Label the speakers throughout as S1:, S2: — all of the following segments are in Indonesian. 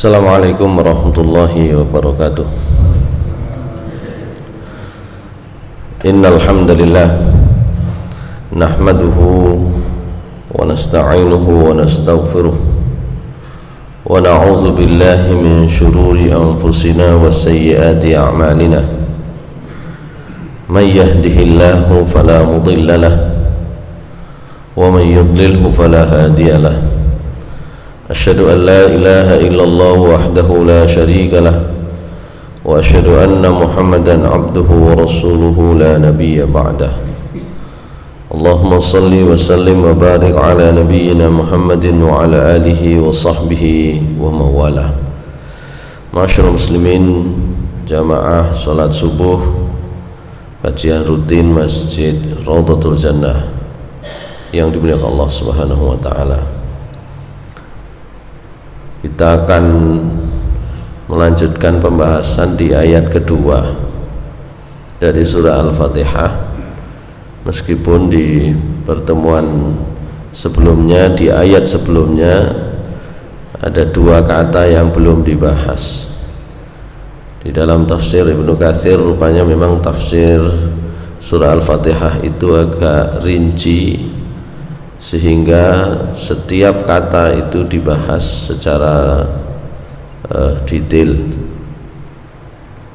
S1: Assalamualaikum warahmatullahi wabarakatuh. Innal hamdalillah nahmaduhu wa nasta'inuhu wa nastaghfiruh wa na'udzu billahi min shururi anfusina wa sayyiati a'malina. May yahdihillahu fala mudilla lahu wa may yudlilhu fala hadiya lahu. Asyhadu an la ilaha illallah wahdahu la syarika lah wa asyhadu anna Muhammadan abduhu wa rasuluhu la nabiyya ba'dah. Allahumma salli wa sallim wa barik ala nabiyyina Muhammadin wa ala alihi wa sahbihi wa mawalah. Ma'asyiral muslimin, jamaah salat subuh kajian rutin Masjid Raudhatul Jannah yang dimuliakan Allah Subhanahu wa taala. Kita akan melanjutkan pembahasan di ayat kedua dari surah Al-Fatihah, meskipun di pertemuan sebelumnya, di ayat sebelumnya ada dua kata yang belum dibahas. Di dalam tafsir Ibnu Katsir, rupanya memang tafsir surah Al-Fatihah itu agak rinci, sehingga setiap kata itu dibahas secara detail.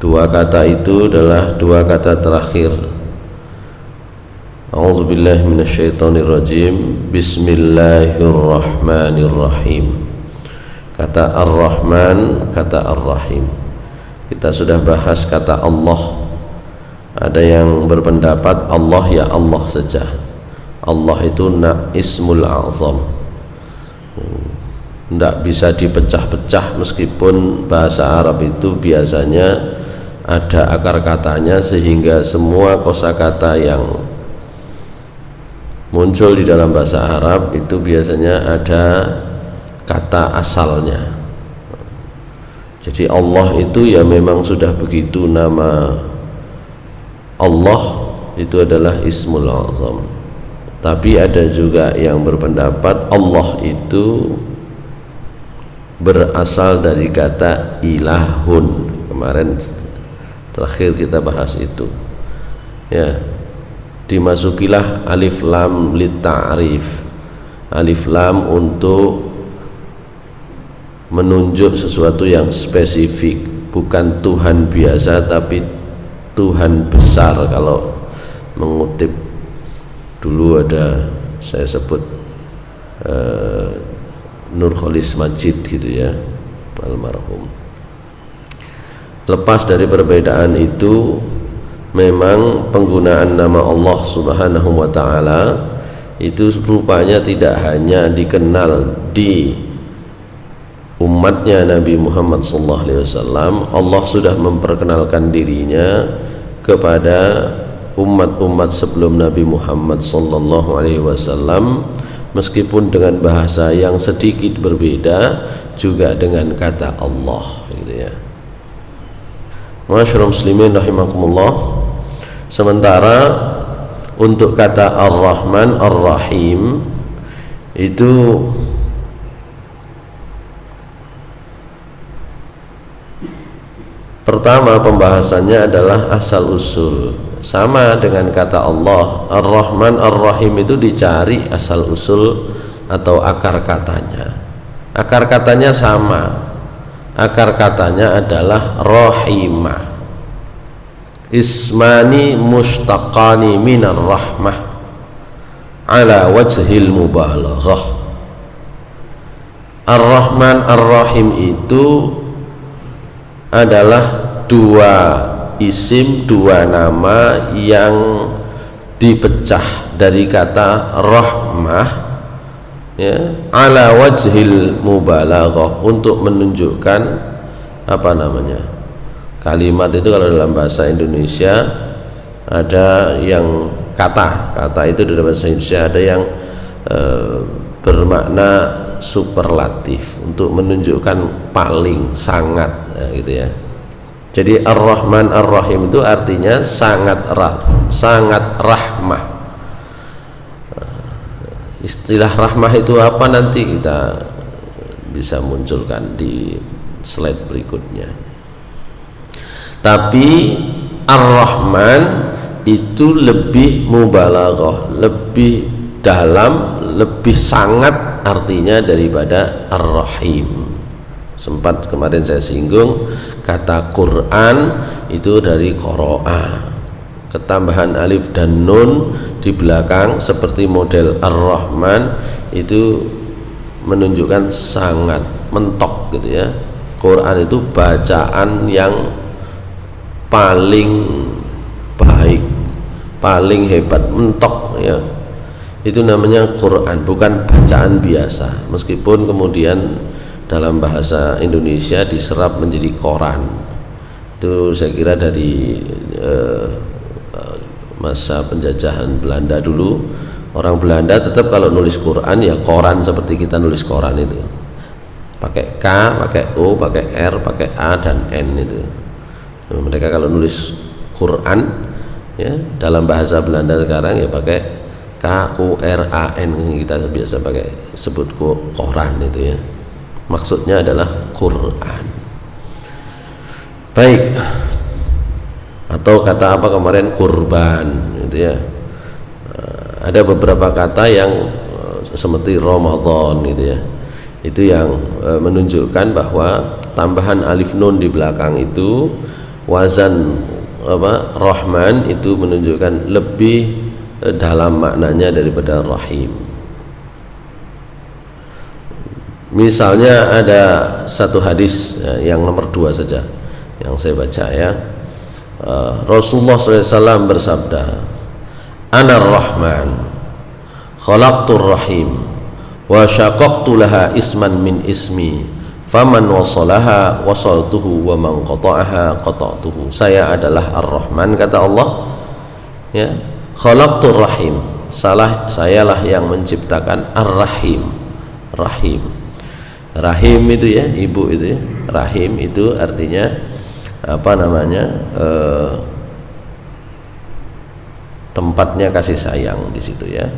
S1: Dua kata itu adalah dua kata terakhir. A'udzubillahi minasyaitonirrajim. Bismillahirrahmanirrahim. Kata Ar-Rahman, kata Ar-Rahim. Kita sudah bahas kata Allah. Ada yang berpendapat Allah ya Allah saja. Allah itu ismul azam, tidak bisa dipecah-pecah, meskipun bahasa Arab itu biasanya ada akar katanya, sehingga semua kosakata yang muncul di dalam bahasa Arab itu biasanya ada kata asalnya. Jadi Allah itu ya memang sudah begitu, nama Allah itu adalah ismul azam. Tapi ada juga yang berpendapat Allah itu berasal dari kata ilahun. Kemarin terakhir kita bahas itu. Ya, dimasukilah alif lam lit ta'rif. Alif lam untuk menunjuk sesuatu yang spesifik, bukan Tuhan biasa tapi Tuhan besar. Kalau mengutip dulu ada, saya sebut Nurholis Majid gitu ya, almarhum. Lepas dari perbedaan itu, memang penggunaan nama Allah Subhanahu wa taala itu rupanya tidak hanya dikenal di umatnya Nabi Muhammad SAW. Allah sudah memperkenalkan dirinya kepada umat-umat sebelum Nabi Muhammad sallallahu alaihi wasallam, meskipun dengan bahasa yang sedikit berbeda, juga dengan kata Allah gitu ya. Ma'asyiral muslimin rahimakumullah. Sementara untuk kata Ar-Rahman Ar-Rahim itu pertama pembahasannya adalah asal usul. Sama dengan kata Allah Ar-Rahman Ar-Rahim, itu dicari asal usul atau akar katanya. Akar katanya sama. Akar katanya adalah rahimah. Ismani mustaqani minar rahmah ala wajhil mubalaghah. Ar-Rahman Ar-Rahim itu adalah dua isim, dua nama yang dipecah dari kata rahmah ya, ala wajhil mubalaghah, untuk menunjukkan apa namanya, kalimat itu kalau dalam bahasa Indonesia ada yang kata itu dalam bahasa Indonesia ada yang bermakna superlatif, untuk menunjukkan paling, sangat gitu ya. Jadi Ar-Rahman Ar-Rahim itu artinya sangat rahmah. Istilah rahmah itu apa nanti kita bisa munculkan di slide berikutnya. Tapi Ar-Rahman itu lebih mubalaghah, lebih dalam, lebih sangat artinya daripada Ar-Rahim. Sempat kemarin saya singgung kata Quran itu dari qara'a, ketambahan alif dan nun di belakang seperti model Ar-Rahman itu menunjukkan sangat, mentok gitu ya. Quran itu bacaan yang paling baik, paling hebat, mentok ya. Itu namanya Quran, bukan bacaan biasa. Meskipun kemudian dalam bahasa Indonesia diserap menjadi koran. Itu saya kira dari masa penjajahan Belanda dulu. Orang Belanda tetap kalau nulis Quran ya koran seperti kita nulis koran itu. Pakai K, pakai O, pakai R, pakai A dan N itu. Mereka kalau nulis Quran ya dalam bahasa Belanda sekarang ya pakai K U R A N, kita biasa pakai sebut koran itu ya. Maksudnya adalah Quran. Baik. Atau kata apa kemarin, kurban gitu ya. Ada beberapa kata yang seperti Ramadan gitu ya. Itu yang menunjukkan bahwa tambahan alif nun di belakang itu wazan Rahman itu menunjukkan lebih dalam maknanya daripada Rahim. Misalnya ada satu hadis yang nomor 2 saja yang saya baca ya. Rasulullah SAW bersabda, Anar Rahman khalaqtur Rahim wa syaqaqtu laha isman min ismi faman wasalaha wasaltuhu wa man qata'aha qata'tuhu. Saya adalah Ar-Rahman kata Allah ya. Khalaqtur Rahim, sayalah yang menciptakan Ar-Rahim. Rahim itu ya, ibu itu ya. Rahim itu artinya apa namanya? Tempatnya kasih sayang di situ ya.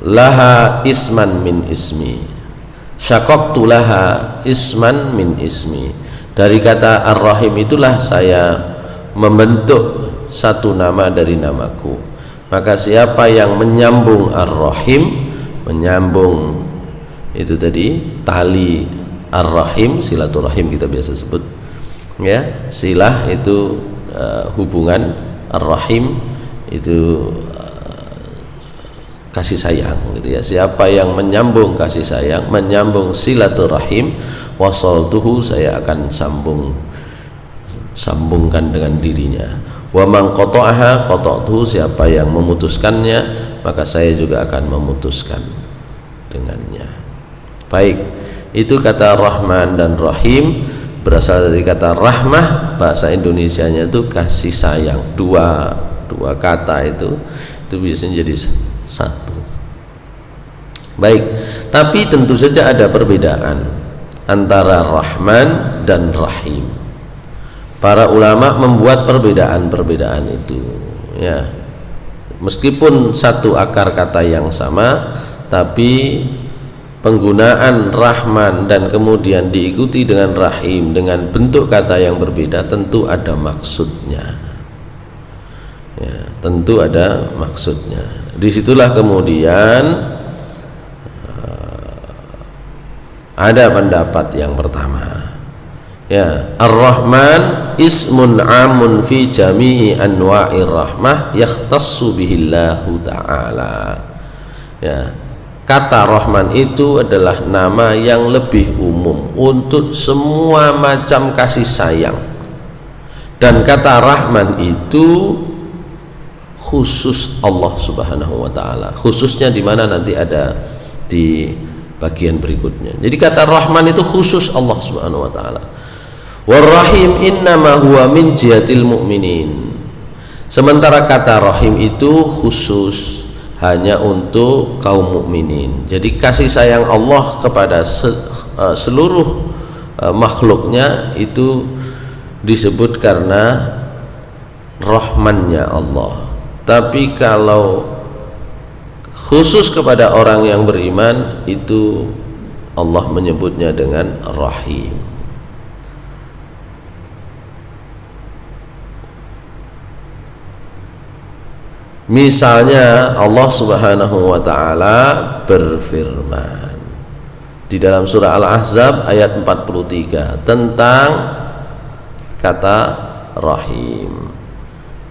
S1: Laha isman min ismi. Syaqaqtu laha isman min ismi. Dari kata Ar-Rahim itulah saya membentuk satu nama dari namaku. Maka siapa yang menyambung Ar-Rahim, menyambung itu tadi tali Ar-Rahim, silaturahim kita biasa sebut ya. Silah itu hubungan, Ar-Rahim itu kasih sayang gitu ya. Siapa yang menyambung kasih sayang, menyambung silaturahim, wasaltuhu, saya akan sambungkan dengan dirinya. Wa man qata'aha qata'tuhu, siapa yang memutuskannya maka saya juga akan memutuskan dengannya. Baik, itu kata Rahman dan Rahim berasal dari kata rahmah, bahasa Indonesianya itu kasih sayang. Dua kata itu biasanya jadi satu. Baik, tapi tentu saja ada perbedaan antara Rahman dan Rahim. Para ulama membuat perbedaan itu ya. Meskipun satu akar kata yang sama, tapi penggunaan Rahman dan kemudian diikuti dengan Rahim dengan bentuk kata yang berbeda tentu ada maksudnya ya, tentu ada maksudnya. Disitulah kemudian ada pendapat yang pertama ya, Ar-Rahman ismun amun fi jami'i anwa'ir rahmah yakhtassu bihillahu ta'ala ya. Kata Rahman itu adalah nama yang lebih umum untuk semua macam kasih sayang. Dan kata Rahman itu khusus Allah Subhanahu wa taala. Khususnya di mana nanti ada di bagian berikutnya. Jadi kata Rahman itu khusus Allah Subhanahu wa taala. War-Rahim innama huwa min jihatil mu'minin. Sementara kata Rahim itu khusus hanya untuk kaum mukminin. Jadi kasih sayang Allah kepada seluruh makhluknya itu disebut karena rahmannya Allah. Tapi kalau khusus kepada orang yang beriman itu Allah menyebutnya dengan Rahim. Misalnya Allah Subhanahu wa taala berfirman di dalam surah Al-Ahzab ayat 43 tentang kata Rahim.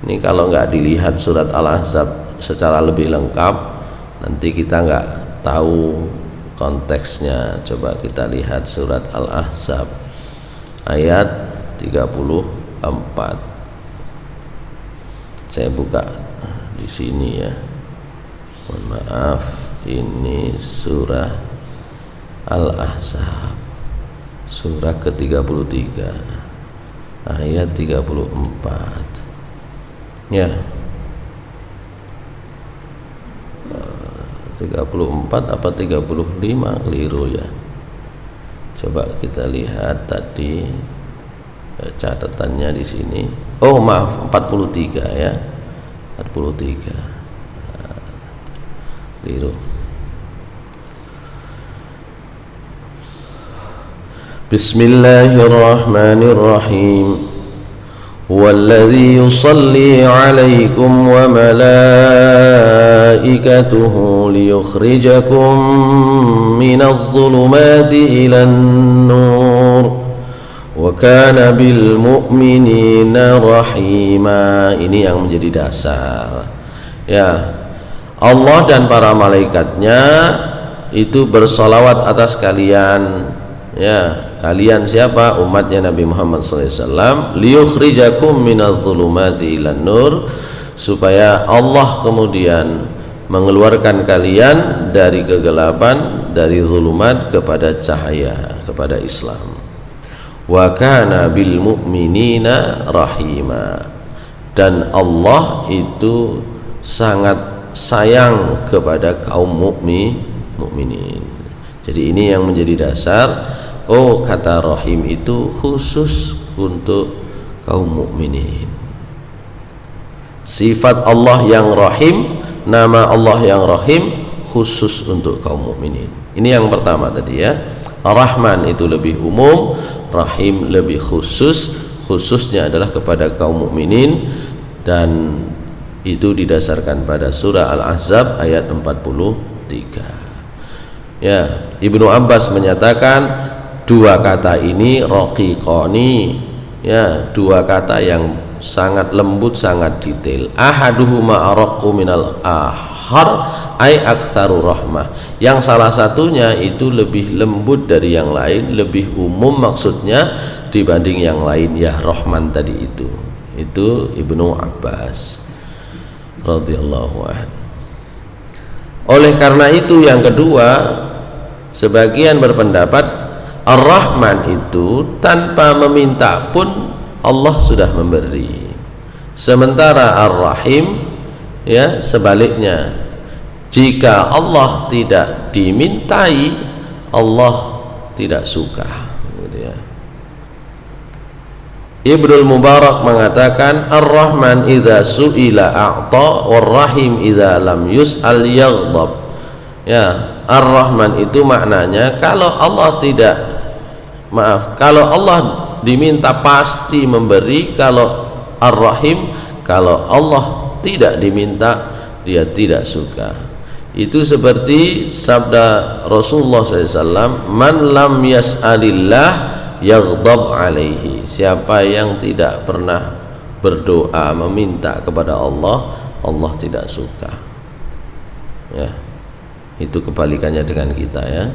S1: Ini kalau nggak dilihat surat Al-Ahzab secara lebih lengkap, nanti kita nggak tahu konteksnya. Coba kita lihat surat Al-Ahzab ayat 34. Saya buka di sini ya. Mohon maaf, ini surah Al-Ahzab surah ke-33 ayat 34 ya. 34 apa 35 keliru ya. Coba kita lihat tadi catatannya di sini. Oh maaf, 43 ya. 43 keliru. Bismillahirrahmanirrahim. Huwallazi yusalli 'alaikum wa malaikatuhu liyukhrijakum minadh-dhulumati ilan nur wa kana bil mu'minina rahima. Ini yang menjadi dasar ya. Allah dan para malaikatnya itu bersolawat atas kalian ya. Kalian siapa? Umatnya Nabi Muhammad SAW. Liyukhrijakum minadh-dhulumati ilan nur, supaya Allah kemudian mengeluarkan kalian dari kegelapan, dari zulumat kepada cahaya, kepada Islam. Wa kana bil mu'minina rahima. Dan Allah itu sangat sayang kepada kaum mukminin. Jadi ini yang menjadi dasar. Oh, kata Rahim itu khusus untuk kaum mukminin. Sifat Allah yang Rahim, nama Allah yang Rahim khusus untuk kaum mukminin. Ini yang pertama tadi ya. Ar-Rahman itu lebih umum, Rahim lebih khusus. Khususnya adalah kepada kaum mukminin, dan itu didasarkan pada surah Al-Ahzab ayat 43. Ya, Ibnu Abbas menyatakan dua kata ini raqiqani ya, dua kata yang sangat lembut, sangat detail. Ahaduhuma araqqu minal ahar ay aktsaru rahmah. Yang salah satunya itu lebih lembut dari yang lain, lebih umum maksudnya dibanding yang lain ya, Rahman tadi itu Ibnu Abbas radhiyallahu anhu. Oleh karena itu yang kedua, sebagian berpendapat Ar-Rahman itu tanpa meminta pun Allah sudah memberi. Sementara Ar-Rahim ya sebaliknya, jika Allah tidak dimintai Allah tidak suka gitu ya. Ibnul Mubarak mengatakan Ar-Rahman idza su'ila a'ta war-Rahim idza lam yus'al yaghdab. Ya, Ar-Rahman itu maknanya kalau Allah diminta pasti memberi. Kalau Ar-Rahim, kalau Allah tidak diminta dia tidak suka. Itu seperti sabda Rasulullah SAW, man lam yas'alillah yaghdab alaihi. Siapa yang tidak pernah berdoa meminta kepada Allah, Allah tidak suka ya. Itu kebalikannya dengan kita ya.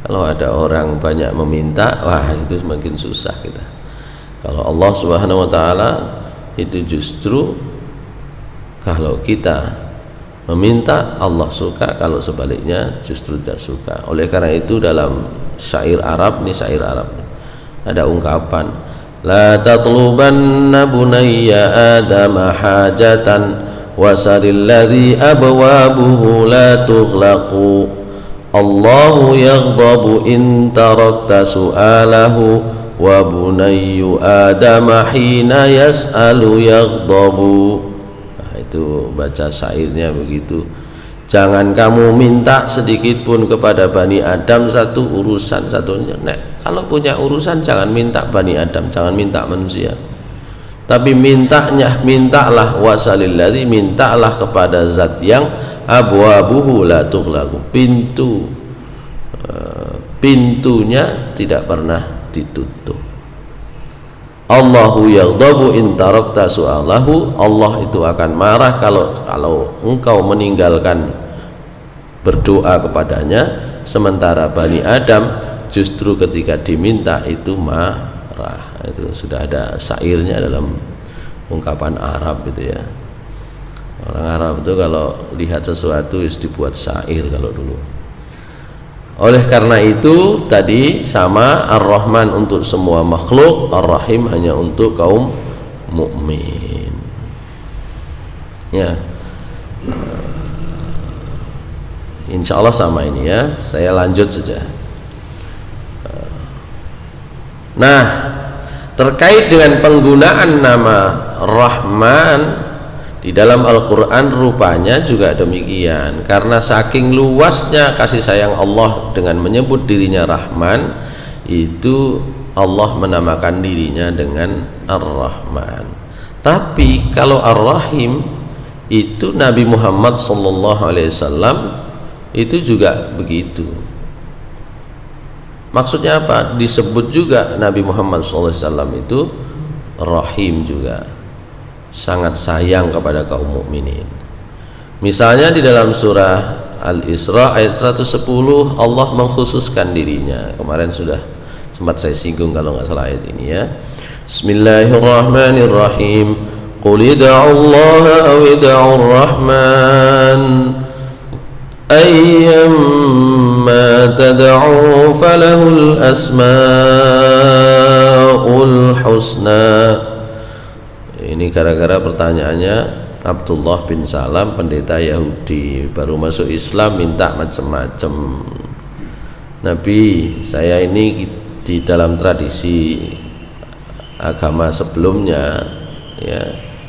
S1: Kalau ada orang banyak meminta, wah itu semakin susah kita. Kalau Allah Subhanahu wa taala itu justru kalau kita meminta Allah suka, kalau sebaliknya justru tidak suka. Oleh karena itu dalam syair Arab, ini syair Arab, ada ungkapan la tatlubanna bunayya adama hajatan wasalil ladzi abwabuhu la tughlaqu. Allahu yaghdabu in tarakta su'alahu wa bunayyu adama hina yas'alu yaghdabu. Nah, itu baca syairnya begitu. Jangan kamu minta sedikit pun kepada Bani Adam satu urusan satunya. Nek, kalau punya urusan jangan minta Bani Adam, jangan minta manusia. Tapi mintalah wasalilladzi, mintalah kepada zat yang abwabuhu la tughlaqu, pintunya tidak pernah ditutup. Allahu yaghdabu in tarakta su'alahu, Allah itu akan marah kalau engkau meninggalkan berdoa kepadanya, sementara Bani Adam justru ketika diminta itu marah. Itu sudah ada syairnya dalam ungkapan Arab itu ya. Orang Arab itu kalau lihat sesuatu dibuat syair kalau dulu. Oleh karena itu tadi sama, Ar-Rahman untuk semua makhluk, Ar-Rahim hanya untuk kaum mukmin. Ya, insya Allah sama ini ya. Saya lanjut saja. Nah, terkait dengan penggunaan nama Rahman di dalam Al-Quran rupanya juga demikian. Karena saking luasnya kasih sayang Allah dengan menyebut dirinya Rahman, itu Allah menamakan dirinya dengan Ar-Rahman. Tapi kalau Ar-Rahim itu Nabi Muhammad SAW itu juga begitu. Maksudnya apa? Disebut juga Nabi Muhammad SAW itu Rahim juga, sangat sayang kepada kaum mukminin. Misalnya di dalam surah Al-Isra ayat 110 Allah mengkhususkan dirinya. Kemarin sudah sempat saya singgung kalau nggak salah ayat ini ya. Bismillahirrahmanirrahim. Qul id'ullaha aw id'ur rahman ayyamma tad'u falahul asmaul husna. Ini gara-gara pertanyaannya Abdullah bin Salam, pendeta Yahudi baru masuk Islam, minta macam-macam. Nabi, saya ini di dalam tradisi agama sebelumnya ya,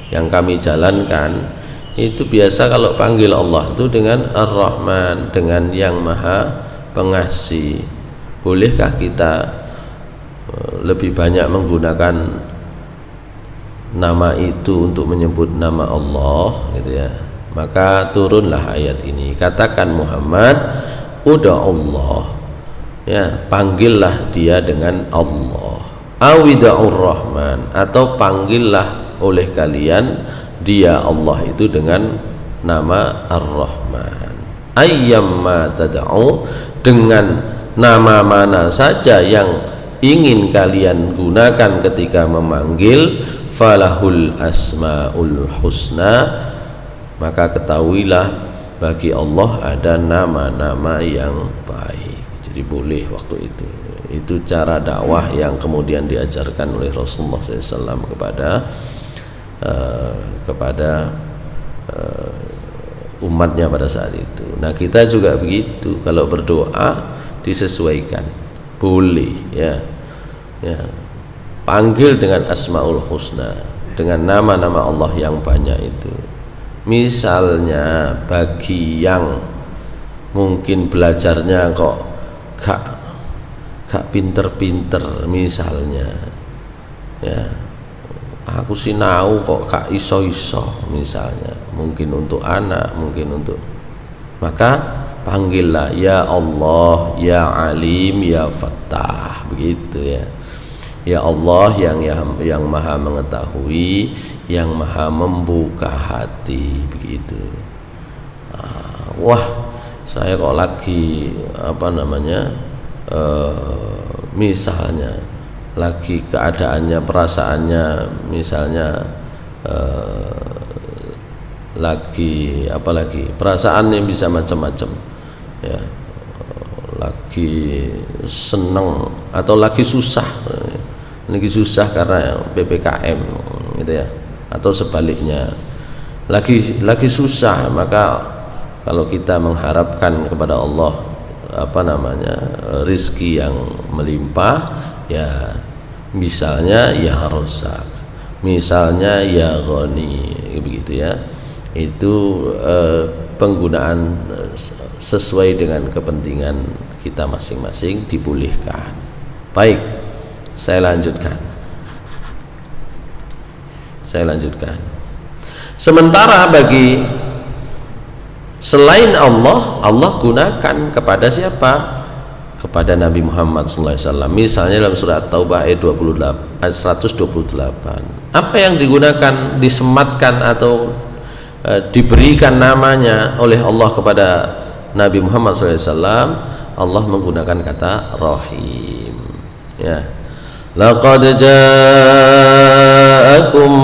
S1: yang kami jalankan itu biasa kalau panggil Allah itu dengan Ar-Rahman, dengan yang Maha Pengasih. Bolehkah kita lebih banyak menggunakan nama itu untuk menyebut nama Allah gitu ya? Maka turunlah ayat ini, katakan Muhammad, udah Allah ya, panggillah dia dengan Allah, awida'ur rahman, atau panggillah oleh kalian dia Allah itu dengan nama Ar-Rahman. Ayyamma tad'u, dengan nama mana saja yang ingin kalian gunakan ketika memanggil, falahul asmaul husna, maka ketahuilah bagi Allah ada nama-nama yang baik. Jadi boleh waktu itu cara dakwah yang kemudian diajarkan oleh Rasulullah SAW kepada umatnya pada saat itu. Nah, kita juga begitu, kalau berdoa disesuaikan, boleh ya panggil dengan asmaul husna, dengan nama-nama Allah yang banyak itu. Misalnya bagi yang mungkin belajarnya kok gak pinter-pinter, misalnya ya, aku sinau kok gak iso-iso, misalnya mungkin untuk anak, mungkin untuk, maka panggillah ya Allah, ya Alim, ya Fattah, begitu ya. Ya Allah yang maha mengetahui, yang maha membuka hati, begitu. Wah, saya kok lagi misalnya lagi keadaannya, perasaannya misalnya lagi perasaannya bisa macam-macam ya, lagi seneng atau lagi susah karena PPKM gitu ya, atau sebaliknya lagi susah, maka kalau kita mengharapkan kepada Allah rizki yang melimpah ya, misalnya ya Razzaq, misalnya ya Ghani, begitu ya. Itu penggunaan sesuai dengan kepentingan kita masing-masing dibolehkan. Baik, saya lanjutkan. Sementara bagi selain Allah, Allah gunakan kepada siapa? Kepada Nabi Muhammad SAW. Misalnya dalam surat Taubah ayat 128. Apa yang digunakan, disematkan atau diberikan namanya oleh Allah kepada Nabi Muhammad SAW? Allah menggunakan kata Rahim. Ya. Laqad ja'akum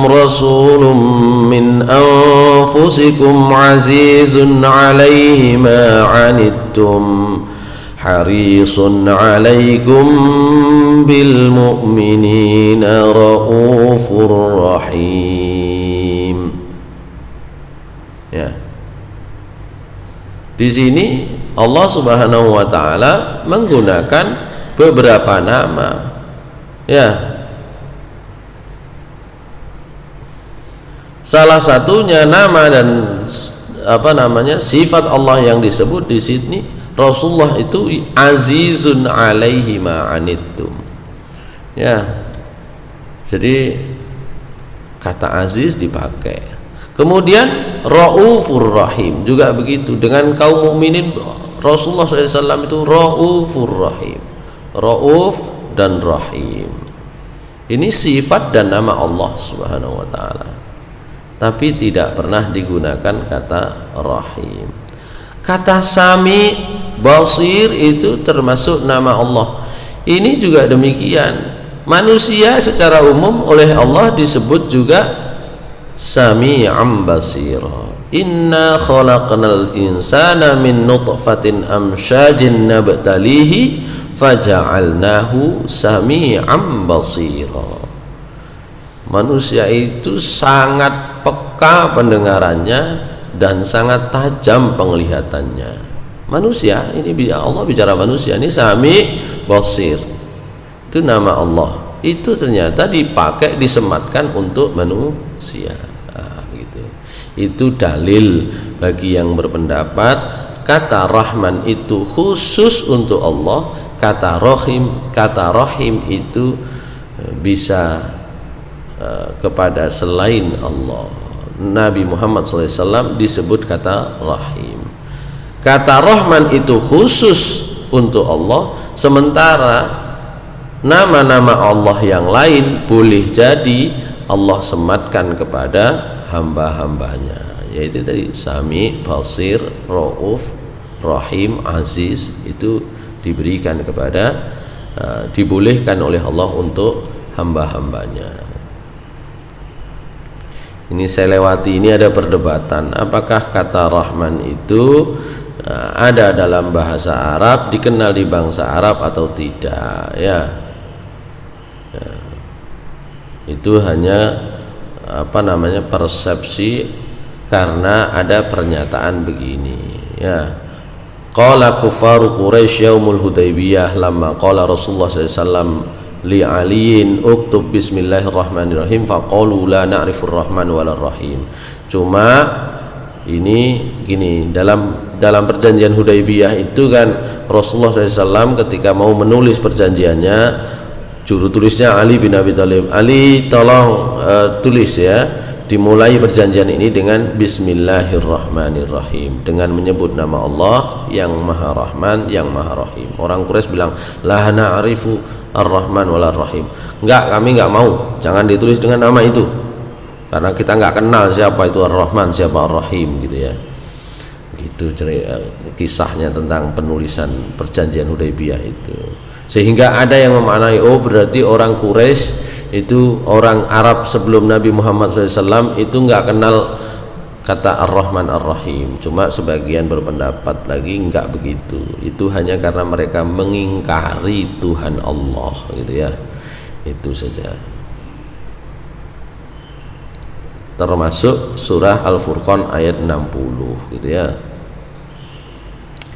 S1: rasulun min anfusikum azizun 'alaihi ma 'anittum harisun 'alaikum bil mu'minina raufur rahim. Ya. Di sini Allah Subhanahu wa taala menggunakan beberapa nama. Ya. Salah satunya nama dan sifat Allah yang disebut di sini, Rasulullah itu azizun 'alaihi ma 'anittum. Ya. Jadi kata aziz dipakai. Kemudian raufur rahim juga begitu, dengan kaum mukminin Rasulullah SAW itu raufur rahim. Rauf dan rahim. Ini sifat dan nama Allah Subhanahu wa taala. Tapi tidak pernah digunakan kata rahim. Kata Sami, Basir itu termasuk nama Allah. Ini juga demikian. Manusia secara umum oleh Allah disebut juga Sami'an Basira. Inna khalaqnal insana min nutfatin amsyajin nabtalihi faja'alnahu sami'an basira. Manusia itu sangat peka pendengarannya dan sangat tajam penglihatannya. Manusia ini, Allah bicara manusia ini sami basir. Itu nama Allah. Itu ternyata dipakai, disematkan untuk manusia. Gitu. Itu dalil bagi yang berpendapat kata Rahman itu khusus untuk Allah. Kata rahim itu bisa kepada selain Allah. Nabi Muhammad SAW disebut kata rahim. Kata Rahman itu khusus untuk Allah, sementara nama-nama Allah yang lain boleh jadi Allah sematkan kepada hamba-hambanya, yaitu tadi Sami, Basir, Rauf, Rahim, Aziz. Itu diberikan kepada dibolehkan oleh Allah untuk hamba-hambanya. Ini saya lewati, ini ada perdebatan apakah kata Rahman itu ada dalam bahasa Arab, dikenal di bangsa Arab atau tidak, ya. Itu hanya persepsi, karena ada pernyataan begini, ya. Qala kufaru Quraisy yaumul Hudaybiyah lamma qala Rasulullah SAW li aliyin uktub bismillahirrahmanirrahim faqalu la na'rifur rahman walar rahim. Cuma ini gini, dalam perjanjian Hudaybiyah itu kan Rasulullah SAW ketika mau menulis perjanjiannya, juru tulisnya Ali bin Abi Thalib, Ali tolong tulis ya, dimulai perjanjian ini dengan Bismillahirrahmanirrahim, dengan menyebut nama Allah yang Maha Rahman, yang Maha Rahim. Orang Quraisy bilang, la na'rifu ar-Rahman walar Rahim. Enggak, kami enggak mau, jangan ditulis dengan nama itu, karena kita enggak kenal siapa itu ar-Rahman, siapa ar-Rahim, gitu ya. Gitu kisahnya tentang penulisan perjanjian Hudaybiyah itu. Sehingga ada yang memaknai, oh berarti orang Quraisy itu, orang Arab sebelum Nabi Muhammad SAW itu nggak kenal kata Ar-Rahman Ar-Rahim. Cuma sebagian berpendapat lagi nggak begitu, itu hanya karena mereka mengingkari Tuhan Allah, gitu ya. Itu saja. Termasuk surah Al-Furqan ayat 60, gitu ya.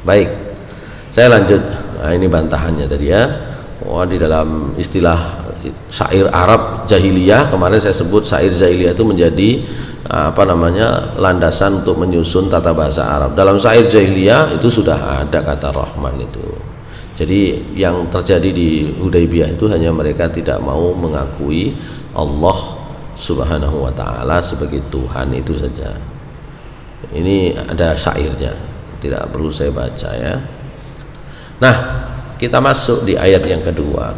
S1: Baik, saya lanjut. Nah, ini bantahannya tadi ya. Wah, di dalam istilah syair Arab jahiliyah, kemarin saya sebut syair jahiliyah itu menjadi landasan untuk menyusun tata bahasa Arab. Dalam syair jahiliyah itu sudah ada kata Rahman itu. Jadi yang terjadi di Hudaybiyah itu hanya mereka tidak mau mengakui Allah Subhanahu wa taala sebagai Tuhan, itu saja. Ini ada syairnya, tidak perlu saya baca ya. Nah, kita masuk di ayat yang kedua.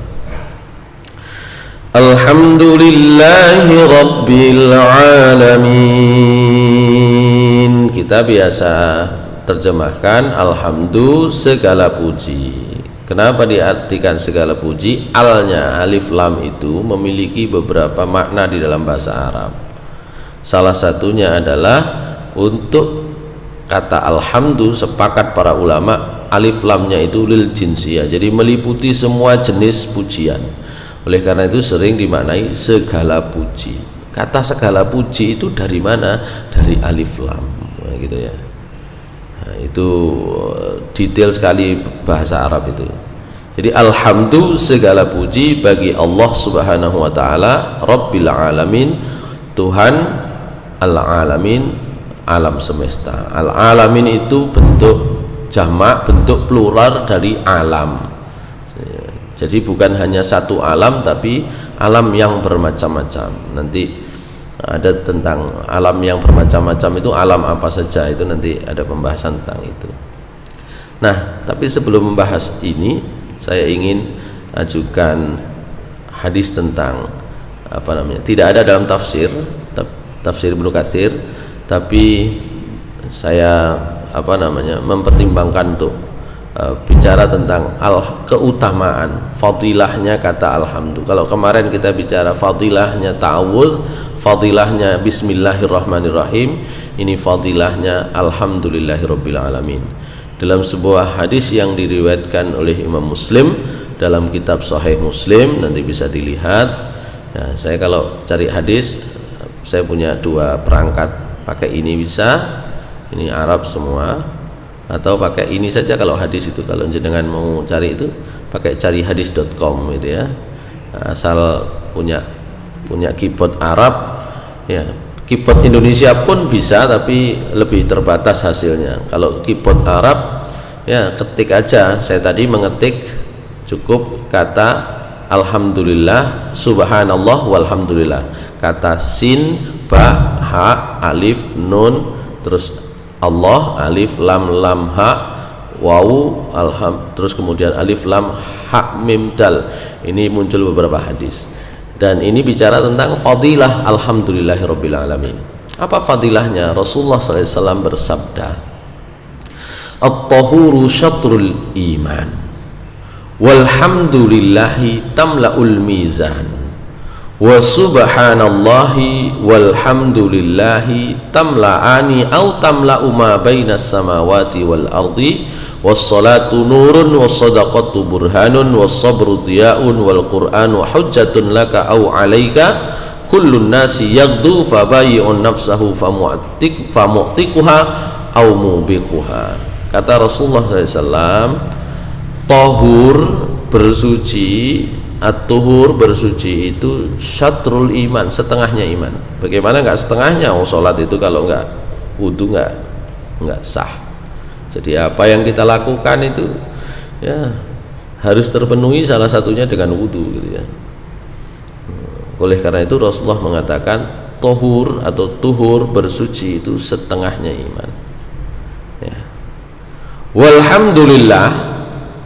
S1: Alhamdulillahi Rabbil Alamin. Kita biasa terjemahkan alhamdulillah segala puji. Kenapa diartikan segala puji? Alnya, alif lam itu memiliki beberapa makna di dalam bahasa Arab. Salah satunya adalah untuk kata alhamdulillah, sepakat para ulama, alif lamnya itu lil jinsiyah, jadi meliputi semua jenis pujian. Oleh karena itu sering dimaknai segala puji. Kata segala puji itu dari mana? Dari alif lam, gitu ya. Nah, itu detail sekali bahasa Arab itu. Jadi alhamdulillah segala puji bagi Allah Subhanahu wa taala, Rabbil Alamin, Tuhan al-alamin, alam semesta. Al-alamin itu bentuk jamak, bentuk plural dari alam. Jadi bukan hanya satu alam, tapi alam yang bermacam-macam. Nanti ada tentang alam yang bermacam-macam itu alam apa saja, itu nanti ada pembahasan tentang itu. Nah, tapi sebelum membahas ini, saya ingin ajukan hadis tentang tidak ada dalam tafsir Ibnu Katsir, tapi saya mempertimbangkan untuk bicara tentang keutamaan, fadilahnya kata alhamdulillah. Kalau kemarin kita bicara fadilahnya ta'awudz, fadilahnya bismillahirrahmanirrahim, ini fadilahnya alhamdulillahirabbil alamin. Dalam sebuah hadis yang diriwayatkan oleh Imam Muslim dalam kitab Sahih Muslim, nanti bisa dilihat ya. Saya kalau cari hadis, saya punya dua perangkat, pakai ini bisa, ini Arab semua, atau pakai ini saja kalau hadis itu. Kalau jenengan mau cari itu pakai carihadis.com gitu ya. Asal punya keyboard Arab ya. Keyboard Indonesia pun bisa, tapi lebih terbatas hasilnya. Kalau keyboard Arab ya, ketik aja. Saya tadi mengetik cukup kata alhamdulillah, subhanallah, walhamdulillah. Kata sin, ba, ha, alif, nun, terus Allah, alif, lam, lam, ha, wawu, terus kemudian alif, lam, ha, mim, dal. Ini muncul beberapa hadis, dan ini bicara tentang fadilah alhamdulillahirabbil alamin. Apa fadilahnya? Rasulullah SAW bersabda, at-tahuru syatrul iman, walhamdulillahi tamla'ul mizan, wa subhanallahi walhamdulillahi tamla'ani au tamla'u ma bainas samawati wal ardi, wassalatu nurun, wassadaqatu burhanun, wassabru diya'un, wal qur'anu hujjatun laka au alaika, kullun nasi yaghdu fabayi'un nafsahu famu'tikuha au mubiquha. Kata Rasulullah SAW, tahur bersuci, at-tuhur bersuci itu syatrul iman, setengahnya iman. Bagaimana nggak setengahnya? Sholat itu kalau nggak wudu nggak sah. Jadi apa yang kita lakukan itu ya harus terpenuhi, salah satunya dengan wudu gitu ya. Oleh karena itu Rasulullah mengatakan tahur atau tuhur bersuci itu setengahnya iman ya. Walhamdulillah,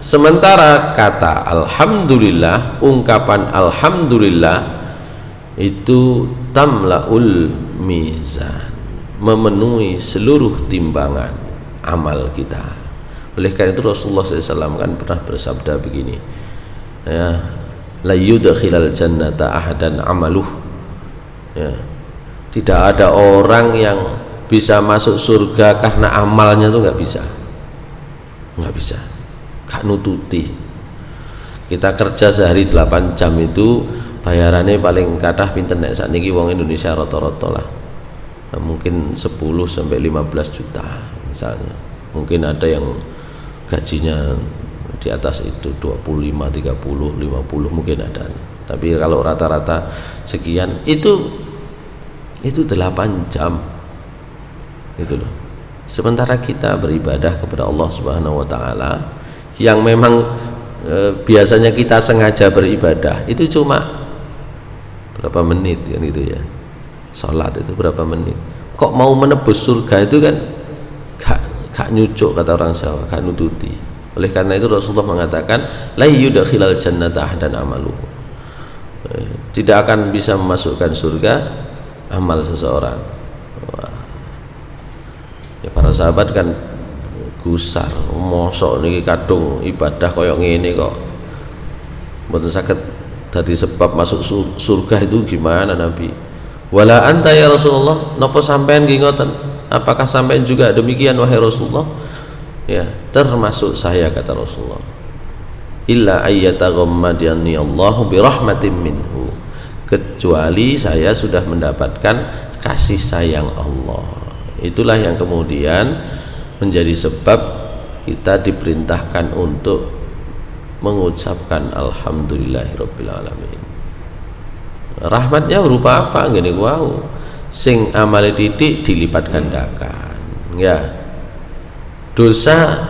S1: sementara kata alhamdulillah, ungkapan alhamdulillah itu tamlaul mizan, memenuhi seluruh timbangan amal kita. Oleh karena itu Rasulullah SAW kan pernah bersabda begini ya, la yudkhilal jannata ahadan amaluh ya, tidak ada orang yang bisa masuk surga karena amalnya itu nggak bisa, gak nututi. Kita kerja sehari 8 jam itu bayarannya paling kathah pinten nek sakniki wong Indonesia rata-rata lah, nah, mungkin 10 sampai 15 juta misalnya. Mungkin ada yang gajinya di atas itu 25, 30, 50 mungkin ada. Tapi kalau rata-rata sekian, itu itu 8 jam itu loh. Sementara kita beribadah kepada Allah Subhanahu wa taala yang memang biasanya kita sengaja beribadah itu cuma berapa menit kan itu ya. Salat itu berapa menit. Kok mau menebus surga itu kan gak nyucuk kata orang Jawa, gak nututi. Oleh karena itu Rasulullah mengatakan la yudkhilal jannata ahdan amaluhu. Tidak akan bisa memasukkan surga amal seseorang. Wah. Ya para sahabat kan gusar, mosok niki kadung ibadah koyo ngene kok mboten saged dadi sebab masuk surga itu gimana Nabi? Wala anta ya Rasulullah, napa sampean nggih ngoten? Apakah sampean juga demikian wahai Rasulullah? Ya, termasuk saya kata Rasulullah. Illa ayyataghammadani Allahu bi rahmatin minhu. Kecuali saya sudah mendapatkan kasih sayang Allah. Itulah yang kemudian menjadi sebab kita diperintahkan untuk mengucapkan alhamdulillahirabbil alamin. Rahmatnya berupa apa? Ngene wau. Sing amale titik dilipat gandakan. Ya. Dosa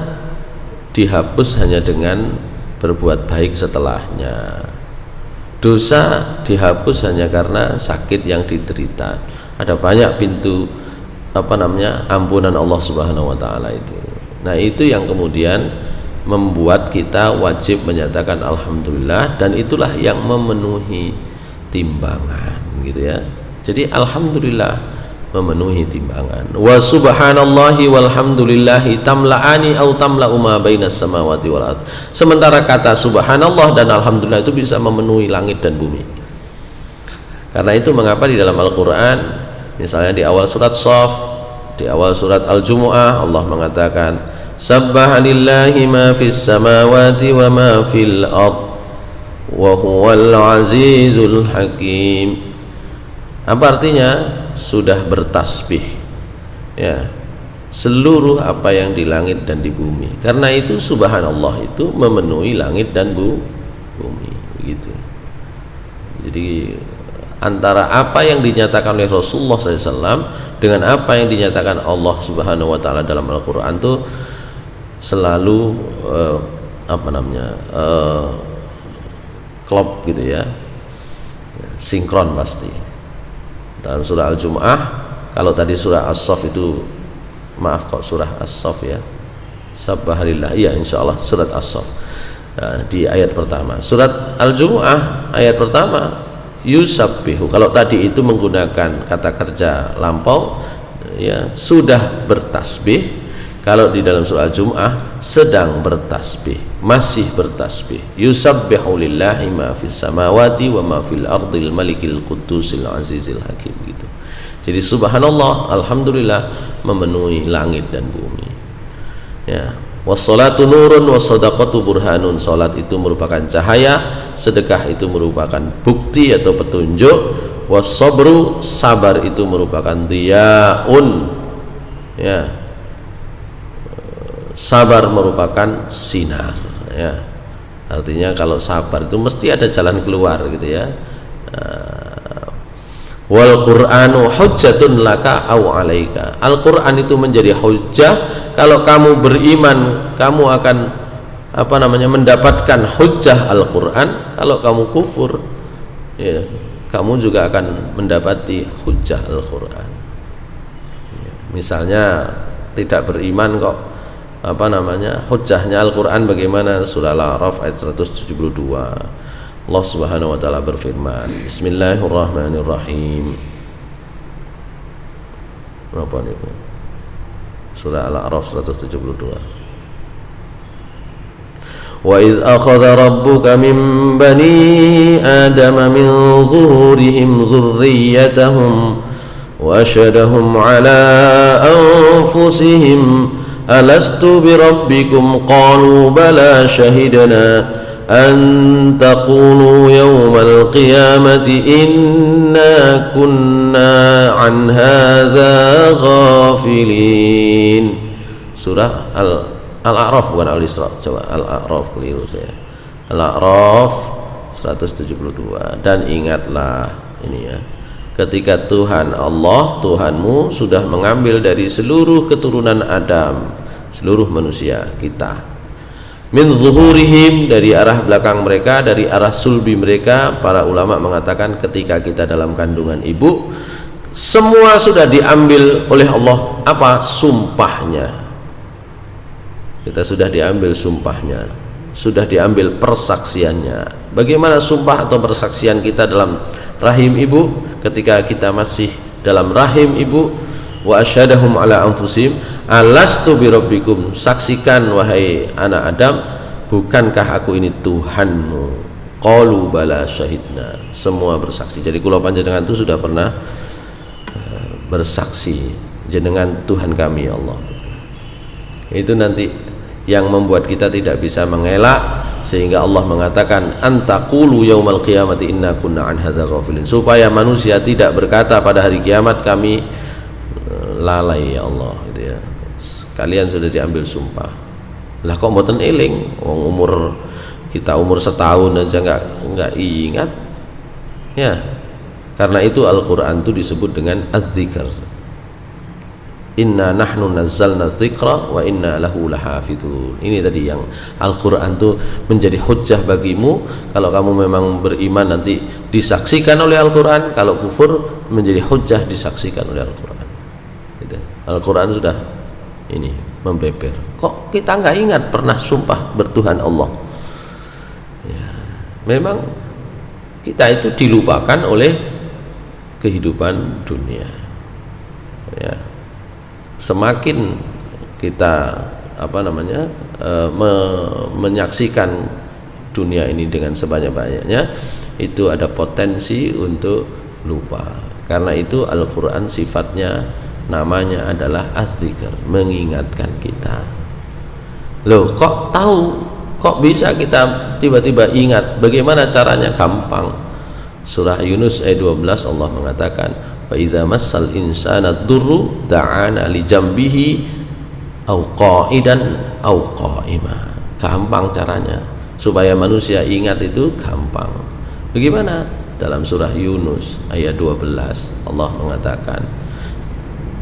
S1: dihapus hanya dengan berbuat baik setelahnya. Dosa dihapus hanya karena sakit yang diderita. Ada banyak pintu ampunan Allah Subhanahu wa taala itu. Nah, itu yang kemudian membuat kita wajib menyatakan alhamdulillah, dan itulah yang memenuhi timbangan gitu ya. Jadi alhamdulillah memenuhi timbangan. Wa subhanallahi walhamdulillahi tamla'ani au tamla'u ma bainas samawati wal ard. Sementara kata subhanallah dan alhamdulillah itu bisa memenuhi langit dan bumi. Karena itu mengapa di dalam Al-Qur'an misalnya di awal surat Shaf, di awal surat Al-Jumu'ah Allah mengatakan sabbaha lillahi ma fis samawati wa ma fil ard wa huwal azizul hakim. Apa artinya? Sudah bertasbih ya seluruh apa yang di langit dan di bumi. Karena itu subhanallah itu memenuhi langit dan bumi gitu. Jadi antara apa yang dinyatakan oleh Rasulullah SAW dengan apa yang dinyatakan Allah Subhanahu wa taala dalam Al-Qur'an itu selalu klop gitu ya, sinkron pasti. Dalam surah Al-Jumu'ah, kalau tadi surah As-Saff itu surah As-Saff ya, sabbahalillah, iya insyaallah surat As-Saff. Nah, di ayat pertama surat Al-Jumu'ah ayat pertama yusabbihu, kalau tadi itu menggunakan kata kerja lampau ya, sudah bertasbih. Kalau di dalam surah Al-Jumu'ah sedang bertasbih, masih bertasbih. Yusabbihu lillahi ma fis samawati wa ma fil ardil malikil qudusil azizil hakim gitu. Jadi subhanallah, alhamdulillah memenuhi langit dan bumi. Ya, wassalatu nurun wassadaqatu burhanun. Salat itu merupakan cahaya, sedekah itu merupakan bukti atau petunjuk. Wassabru, sabar itu merupakan diyaun. Ya. Sabar merupakan sinar ya. Artinya kalau sabar itu mesti ada jalan keluar gitu ya. Wal Qur'anu hujjatun laka au alaika. Al-Qur'an itu menjadi hujjah. Kalau kamu beriman, kamu akan mendapatkan hujjah Al-Qur'an. Kalau kamu kufur ya, kamu juga akan mendapati hujjah Al-Qur'an. Misalnya tidak beriman kok hujjahnya Al-Quran bagaimana? Surah Al-A'raf ayat 172 Allah Subhanahu wa ta'ala berfirman Bismillahirrahmanirrahim. Berapa nih? Surah Al-A'raf 172. Wa iz akhadha rabbuka min bani adama min zuhurihim zurriyyatahum wa asyhadahum ala anfusihim alastu birabbikum qalu bala syahidna an taqulu yawmal qiyamati inna kunna an hadza ghafilin. Surah Al-A'raf bukan Al-Isra, coba Al-A'raf keliru saya. Al-A'raf 172. Dan ingatlah ini ya, ketika Tuhan Allah, Tuhanmu sudah mengambil dari seluruh keturunan Adam, seluruh manusia kita, min zuhurihim, dari arah belakang mereka, dari arah sulbi mereka. Para ulama mengatakan ketika kita dalam kandungan ibu, semua sudah diambil oleh Allah apa? Sumpahnya. Kita sudah diambil sumpahnya, sudah diambil persaksiannya. Bagaimana sumpah atau persaksian kita dalam rahim ibu, ketika kita masih dalam rahim ibu? Wa asyhadahum ala anfusihim alastu birabbikum, saksikan wahai anak Adam, bukankah aku ini Tuhanmu? Qalu bala syahidna, semua bersaksi. Jadi kula panjenengan itu sudah pernah bersaksi, jenengan Tuhan kami ya Allah. Itu nanti yang membuat kita tidak bisa mengelak, sehingga Allah mengatakan antaqulu yaumal qiyamati inna kunna an hadza ghafilin, supaya manusia tidak berkata pada hari kiamat kami lalai ya Allah, gitu ya. Kalian sudah diambil sumpah. Lah kok mboten eling, wong umur kita umur setahun aja enggak ingat. Ya. Karena itu Al-Qur'an itu disebut dengan adz-dzikr. Inna nahnu nazzalna dzikra wa inna lahu lahafizun. Ini tadi yang Al-Qur'an itu menjadi hujjah bagimu. Kalau kamu memang beriman nanti disaksikan oleh Al-Qur'an, kalau kufur menjadi hujjah disaksikan oleh Al-Qur'an. Gitu. Al-Qur'an sudah ini membeber. Kok kita nggak ingat pernah sumpah bertuhan Allah? Ya, memang kita itu dilupakan oleh kehidupan dunia. Ya. Semakin kita menyaksikan dunia ini dengan sebanyak-banyaknya, itu ada potensi untuk lupa. Karena itu Al-Qur'an sifatnya, namanya adalah az-dzikr, mengingatkan kita. Loh, kok tahu? Kok bisa kita tiba-tiba ingat? Bagaimana caranya? Gampang. Surah Yunus ayat 12 Allah mengatakan, wa idza massal insana durru da'ana li jambihi au qa'idan au qa'ima. Gampang caranya supaya manusia ingat, itu gampang. Bagaimana? Dalam surah Yunus ayat 12 Allah mengatakan,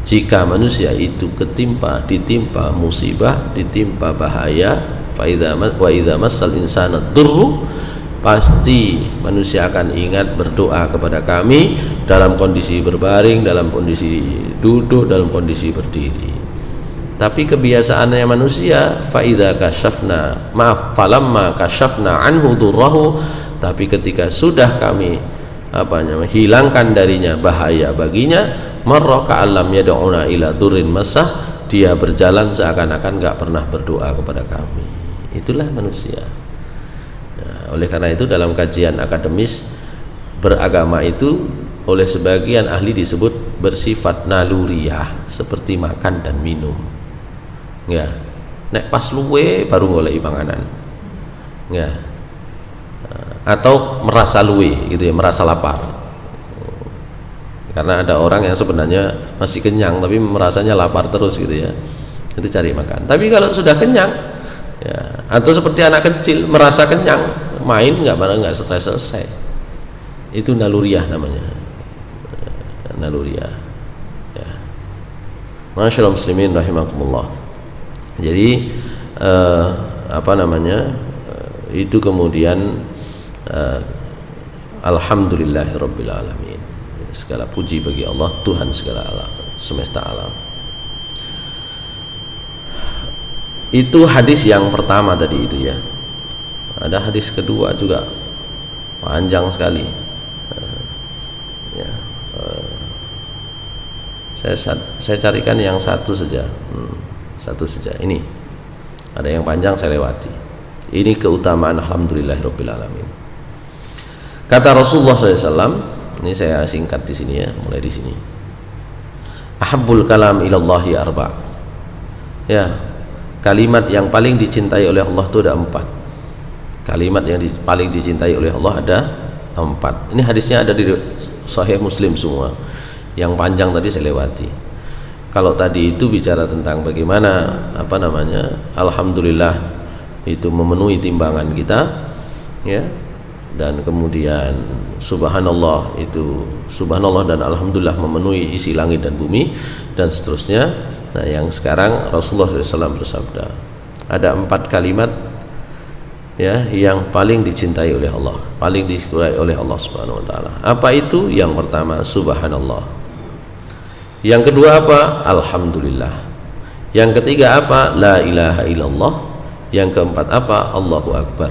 S1: jika manusia itu ditimpa musibah, ditimpa bahaya, wa idza massal insana durru, pasti manusia akan ingat berdoa kepada kami dalam kondisi berbaring, dalam kondisi duduk, dalam kondisi berdiri. Tapi kebiasaannya manusia, falamma kashafna anhu durrahu, tapi ketika sudah kami hilangkan darinya bahaya baginya, marra ka'allam yad'una ila durrin masah, dia berjalan seakan-akan enggak pernah berdoa kepada kami. Itulah manusia. Oleh karena itu dalam kajian akademis beragama itu oleh sebagian ahli disebut bersifat naluriyah, seperti makan dan minum. Ya, nek pas luwe baru golek panganan. Ya. Atau merasa luwe gitu ya, merasa lapar. Karena ada orang yang sebenarnya masih kenyang tapi merasanya lapar terus gitu ya. Itu cari makan. Tapi kalau sudah kenyang, ya, atau seperti anak kecil merasa kenyang, main nggak selesai. Itu naluriah namanya, naluriah. Ya. Masyaallah muslimin rahimakumullah. Jadi itu kemudian alhamdulillahirabbil alamin. Segala puji bagi Allah, Tuhan segala alam, semesta alam. Itu hadis yang pertama tadi itu ya. Ada hadis kedua juga panjang sekali. Ya, saya carikan yang satu saja. Satu saja. Ini ada yang panjang, saya lewati. Ini keutamaan alhamdulillahirabbil alamin. Kata Rasulullah SAW, ini saya singkat di sini ya, mulai di sini. Ahabbul kalam ilallahi arba'. Ya, kalimat yang paling dicintai oleh Allah itu ada 4. Kalimat yang paling dicintai oleh Allah ada 4. Ini hadisnya ada di Sahih Muslim semua. Yang panjang tadi saya lewati. Kalau tadi itu bicara tentang bagaimana alhamdulillah itu memenuhi timbangan kita, ya, dan kemudian subhanallah itu subhanallah dan alhamdulillah memenuhi isi langit dan bumi dan seterusnya. Nah, yang sekarang Rasulullah SAW bersabda, ada 4 kalimat ya yang paling dicintai oleh Allah, paling disukai oleh Allah Subhanahu wa taala. Apa itu? Yang pertama subhanallah. Yang kedua apa? Alhamdulillah. Yang ketiga apa? La ilaha illallah. Yang keempat apa? Allahu akbar.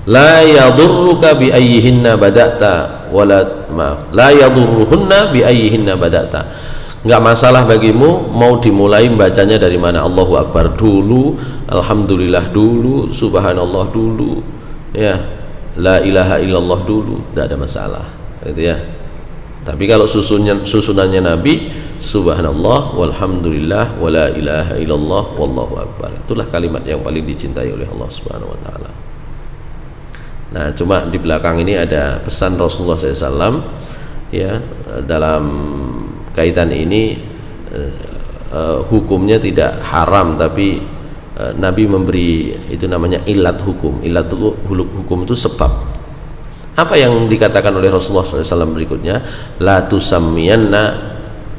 S1: La yadurruka bi ayyihinna bada'ta wala maaf. La yadurruhunna bi ayyihinna bada'ta. Enggak masalah bagimu mau dimulai bacanya dari mana. Allahu akbar dulu, alhamdulillah dulu, subhanallah dulu, ya, la ilaha illallah dulu, tidak ada masalah, gitu ya. Tapi kalau susunannya Nabi, subhanallah walhamdulillah wala ilaha illallah wallahu akbar. Itulah kalimat yang paling dicintai oleh Allah Subhanahu wa taala. Nah, cuma di belakang ini ada pesan Rasulullah SAW ya, dalam kaitan ini hukumnya tidak haram, tapi Nabi memberi itu namanya ilat hukum. Ilat hukum itu sebab. Apa yang dikatakan oleh Rasulullah SAW berikutnya? La tusammiyanna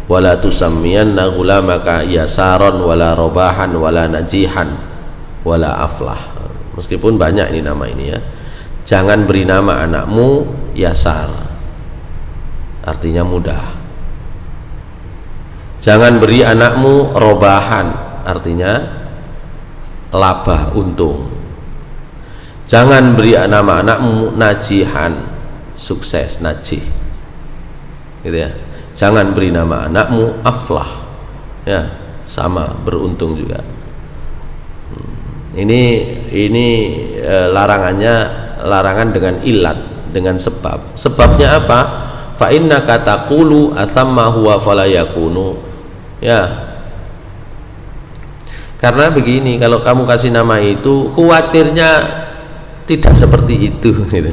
S1: wa la tusammiyanna gulamaka yasaron wala robahan wala najihan wala aflah. Meskipun banyak ini nama ini ya. Jangan beri nama anakmu yasar, artinya mudah. Jangan beri anakmu robahan, artinya laba, untung. Jangan beri nama anakmu najihan, sukses, najih, gitu ya. Jangan beri nama anakmu aflah, ya, sama, beruntung juga. Ini larangan dengan ilat, dengan sebab. Sebabnya apa? Fa innaka taqulu asamma huwa fala yakunu. Ya, karena begini, kalau kamu kasih nama itu, khawatirnya tidak seperti itu, gitu.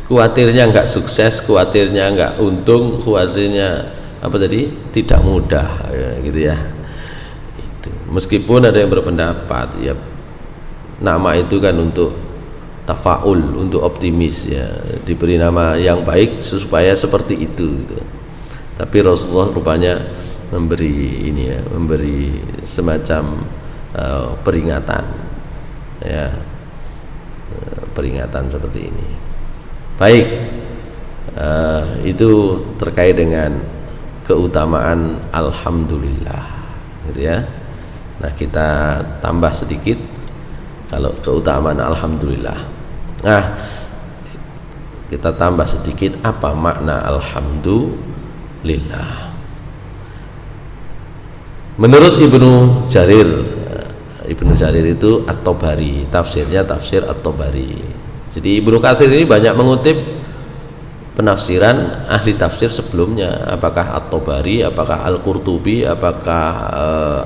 S1: Khawatirnya nggak sukses, khawatirnya nggak untung, khawatirnya apa tadi? Tidak mudah, ya, gitu ya. Itu. Meskipun ada yang berpendapat, ya, nama itu kan untuk tafaul, untuk optimis, ya, diberi nama yang baik supaya seperti itu, gitu. Tapi Rasulullah rupanya memberi ini ya, memberi semacam peringatan, ya, peringatan seperti ini. Baik, itu terkait dengan keutamaan alhamdulillah, gitu ya. Nah, kita tambah sedikit kalau keutamaan alhamdulillah. Nah, kita tambah sedikit apa makna alhamdulillah. Menurut Ibnu Jarir itu At-Tabari, tafsirnya tafsir At-Tabari. Jadi Ibnu Katsir ini banyak mengutip penafsiran ahli tafsir sebelumnya, apakah At-Tabari, apakah Al-Qurtubi, apakah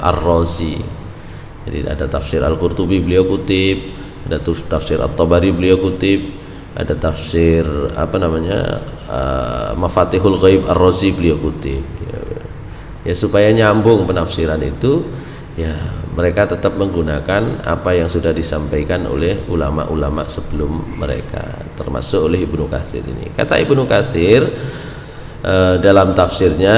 S1: Ar-Razi. Jadi ada tafsir Al-Qurtubi beliau kutip, ada tafsir At-Tabari beliau kutip, ada tafsir apa namanya Mafatihul Ghaib Ar-Razi beliau kutip. Ya, supaya nyambung penafsiran itu, ya, mereka tetap menggunakan apa yang sudah disampaikan oleh ulama-ulama sebelum mereka, termasuk oleh Ibnu Katsir ini. Kata Ibnu Katsir dalam tafsirnya,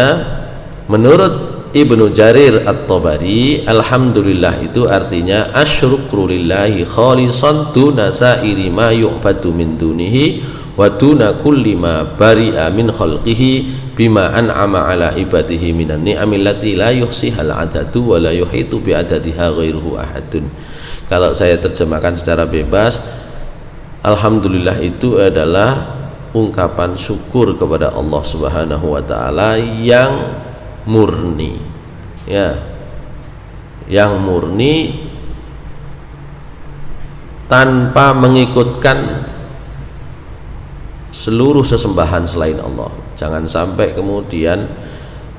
S1: menurut Ibnu Jarir At-Tabari, alhamdulillah itu artinya asyukru lillahi khalisan duna sa'iri ma yu'badu min dunihi wa duna kulli ma bari'a min khalqihi bima an'ama ala ibadihi minan ni'amil lati la yuhsihal adadu wa la yuhitu bi adadiha ghairuhu ahadun. Kalau saya terjemahkan secara bebas, alhamdulillah itu adalah ungkapan syukur kepada Allah Subhanahu wa taala yang murni, ya, yang murni tanpa mengikutkan seluruh sesembahan selain Allah. Jangan sampai kemudian,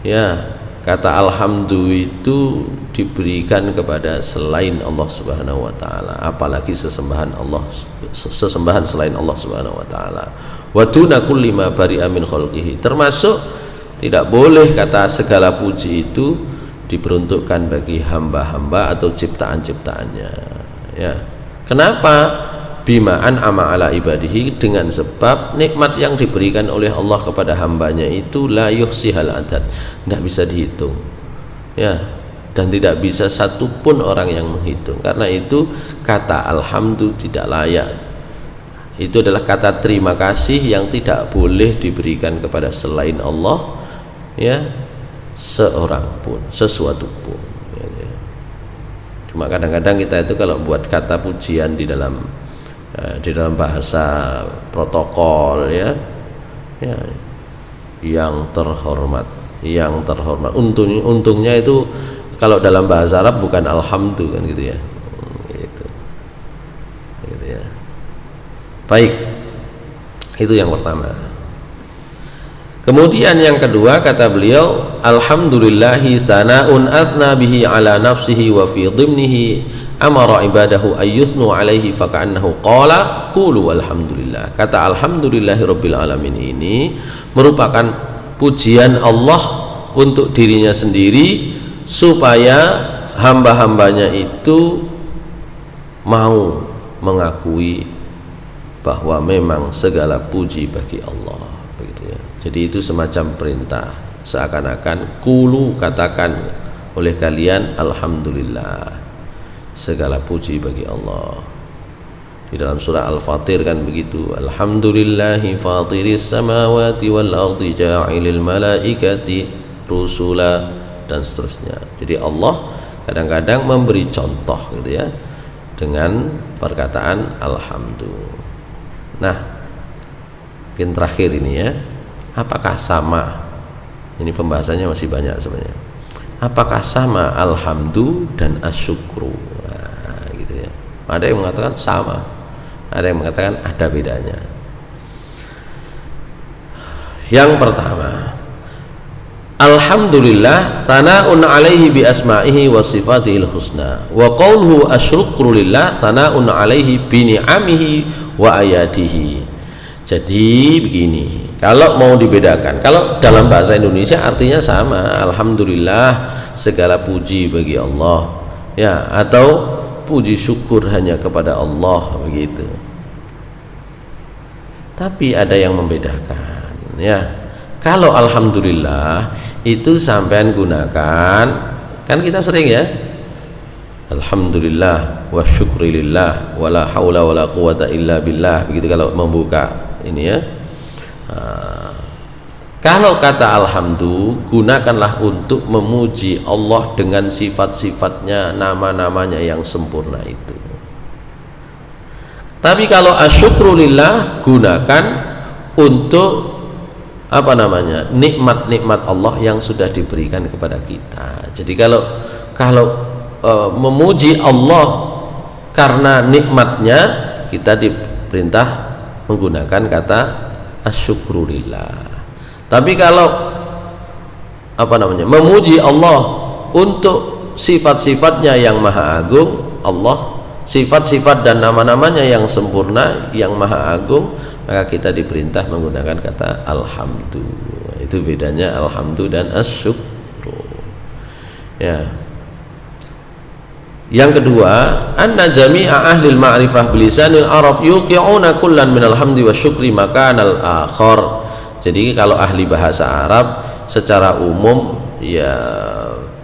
S1: ya, kata alhamdulillah itu diberikan kepada selain Allah Subhanahu wa taala, apalagi sesembahan selain Allah Subhanahu wa taala. Wa duna kulli ma bari'a min khalqihi, termasuk tidak boleh kata segala puji itu diperuntukkan bagi hamba-hamba atau ciptaan-ciptaannya, ya. Kenapa? bima an'ama ala ibadihi, dengan sebab nikmat yang diberikan oleh Allah kepada hambanya itu la yuhsihal adad, tidak bisa dihitung ya, dan tidak bisa satupun orang yang menghitung. Karena itu kata alhamdulillah tidak layak, itu adalah kata terima kasih yang tidak boleh diberikan kepada selain Allah ya, seorang pun, sesuatu pun ya. Cuma kadang-kadang kita itu kalau buat kata pujian di dalam bahasa protokol ya, yang terhormat, untungnya itu kalau dalam bahasa Arab bukan alhamdulillah kan gitu ya, gitu ya. Baik, itu yang pertama. Kemudian yang kedua kata beliau, alhamdulillahi sana'un asna bihi ala nafsihi wa fi dhimnihi amara ibadahu ayyusnu alaihi faka'annahu qala qulu alhamdulillah. Kata alhamdulillahi rabbil alamin ini merupakan pujian Allah untuk dirinya sendiri supaya hamba-hambanya itu mau mengakui bahwa memang segala puji bagi Allah, begitu ya. Jadi itu semacam perintah, seakan-akan qulu, katakan oleh kalian alhamdulillah, segala puji bagi Allah. Di dalam surah Al-Fatir kan begitu, alhamdulillahi fatiris samawati wal ardi ja'ilil malaikati rusula, dan seterusnya. Jadi Allah kadang-kadang memberi contoh gitu ya dengan perkataan alhamdulillah. Nah, mungkin terakhir ini ya, apakah sama? Ini pembahasannya masih banyak sebenarnya. Apakah sama alhamdulillah dan asyukru? Nah, gitu ya. Ada yang mengatakan sama, ada yang mengatakan ada bedanya. Yang pertama, alhamdulillah sana'un alaihi bi asma'ihi wa sifatihil husna, wa qawluhu asyukru lillah sana'un alaihi bi ni'amihi wa ayatihi. Jadi begini, kalau mau dibedakan, kalau dalam bahasa Indonesia artinya sama, alhamdulillah segala puji bagi Allah ya, atau puji syukur hanya kepada Allah, begitu. Tapi ada yang membedakan ya. Kalau alhamdulillah itu sampean gunakan, kan kita sering ya, alhamdulillah wa syukrilillah wala haula wala quwata illa billah, begitu kalau membuka ini ya. Kalau kata alhamdulillah, gunakanlah untuk memuji Allah dengan sifat-sifatnya, nama-namanya yang sempurna itu. Tapi kalau asyukrulillah, gunakan untuk apa namanya, nikmat-nikmat Allah yang sudah diberikan kepada kita. Jadi kalau memuji Allah karena nikmatnya, kita diperintah menggunakan kata asyukrulillah. Tapi kalau apa namanya, memuji Allah untuk sifat-sifatnya yang maha agung, Allah sifat-sifat dan nama-namanya yang sempurna, yang maha agung, maka kita diperintah menggunakan kata alhamdulillah. Itu bedanya alhamdulillah dan asyukru ya. Yang kedua, anna jami'a ahlil ma'rifah bilisanil arab yuqi'una kullan minal hamdi wa syukri makanal akhar. Jadi kalau ahli bahasa Arab secara umum ya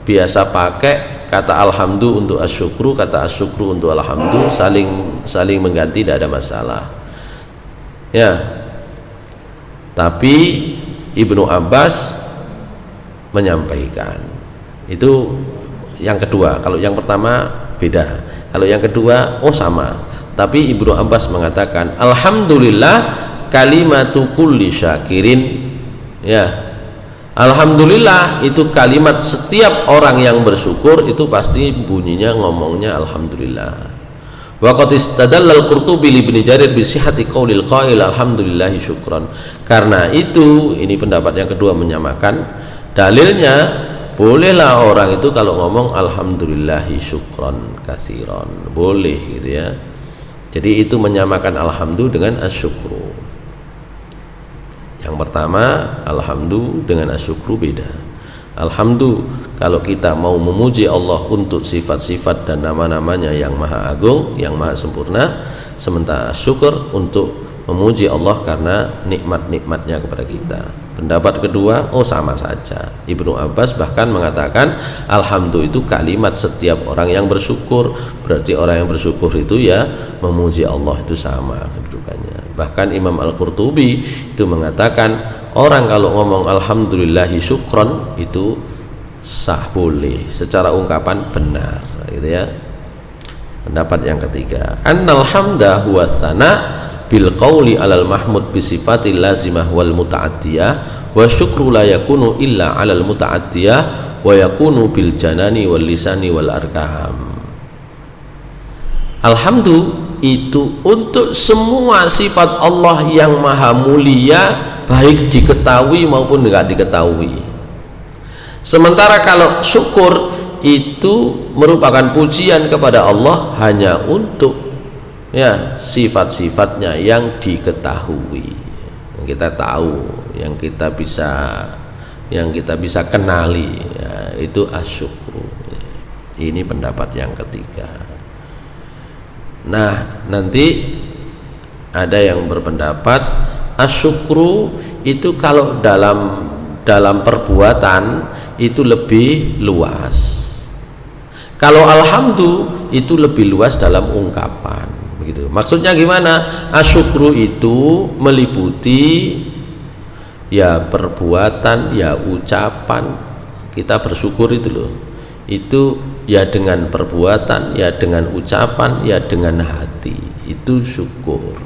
S1: biasa pakai kata alhamdulillah untuk asyukru, kata asyukru untuk alhamdulillah, saling mengganti, tidak ada masalah ya. Tapi Ibnu Abbas menyampaikan itu yang kedua. Kalau yang pertama beda, kalau yang kedua sama. Tapi Ibnu Abbas mengatakan alhamdulillah kalimatu kulli syakirin ya. Alhamdulillah itu kalimat setiap orang yang bersyukur, itu pasti bunyinya, ngomongnya alhamdulillah. Wa qad istadalla al-Qurtubi li Ibnu Jarir bi sihhati qaulil qail alhamdulillahi syukran. Karena itu, ini pendapat yang kedua menyamakan. Dalilnya, bolehlah orang itu kalau ngomong alhamdulillahi syukran katsiran, boleh gitu ya. Jadi itu menyamakan alhamdulillah dengan asyukru. Yang pertama, alhamdulillah dengan asyukru beda. Alhamdulillah kalau kita mau memuji Allah untuk sifat-sifat dan nama-namanya yang maha agung, yang maha sempurna. sementara syukur untuk memuji Allah karena nikmat-nikmatnya kepada kita. Pendapat kedua, sama saja. Ibnu Abbas bahkan mengatakan alhamdulillah itu kalimat setiap orang yang bersyukur, berarti orang yang bersyukur itu ya memuji Allah, itu sama kedudukannya. Bahkan Imam Al-Qurtubi itu mengatakan orang kalau ngomong alhamdulillahi syukron itu sah, boleh, secara ungkapan benar, gitu ya. Pendapat yang ketiga, annal hamda huwa tsana bil qauli alal mahmud bi sifatil lazimah wal muta'addiyah wa syukru la yakunu illa alal muta'addiyah wa yakunu bil janani wal lisani wal arkam. Alhamdu itu untuk semua sifat Allah yang maha mulia, baik diketahui maupun tidak diketahui. Sementara kalau syukur itu merupakan pujian kepada Allah hanya untuk ya sifat-sifatnya yang diketahui, yang kita tahu, yang kita bisa kenali, ya, itu asyukru. Ini pendapat yang ketiga. Nah, nanti ada yang berpendapat asyukru itu kalau dalam perbuatan itu lebih luas. Kalau alhamdulillah itu lebih luas dalam ungkapan. Begitu. Maksudnya gimana? Asyukru itu meliputi ya perbuatan, ya ucapan. Kita bersyukur itu loh. Itu ya dengan perbuatan, ya dengan ucapan, ya dengan hati. Itu syukur.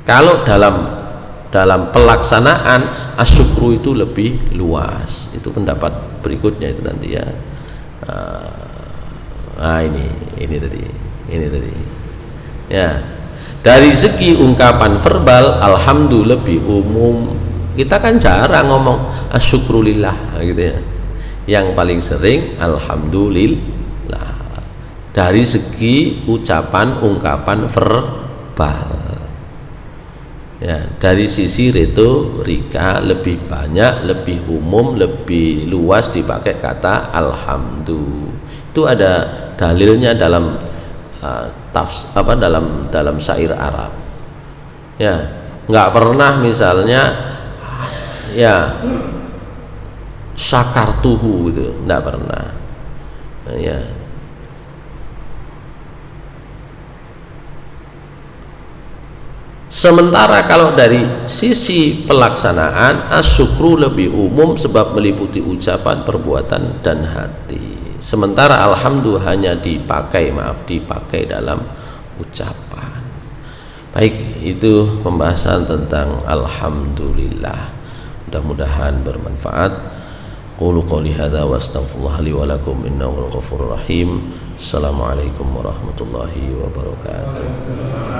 S1: Kalau dalam pelaksanaan asyukru itu lebih luas. Itu pendapat berikutnya itu nanti ya. Ini tadi. Ya, dari segi ungkapan verbal alhamdulillah lebih umum. Kita kan jarang ngomong asyukrulillah gitu ya. Yang paling sering alhamdulillah. Dari segi ucapan ungkapan verbal. Ya, dari sisi retorika lebih banyak, lebih umum, lebih luas dipakai kata alhamdulillah. Itu ada dalilnya dalam dalam syair Arab. Ya, nggak pernah misalnya ya syakartuhu gitu, nggak pernah. Ya. Sementara kalau dari sisi pelaksanaan asyukru lebih umum sebab meliputi ucapan, perbuatan dan hati. Sementara alhamdulillah hanya dipakai dalam ucapan. Baik, itu pembahasan tentang alhamdulillah. Mudah-mudahan bermanfaat. Qulu qouli hadza wa astaghfirullah li wa lakum innahu ghafurur rahim. Assalamualaikum warahmatullahi wabarakatuh.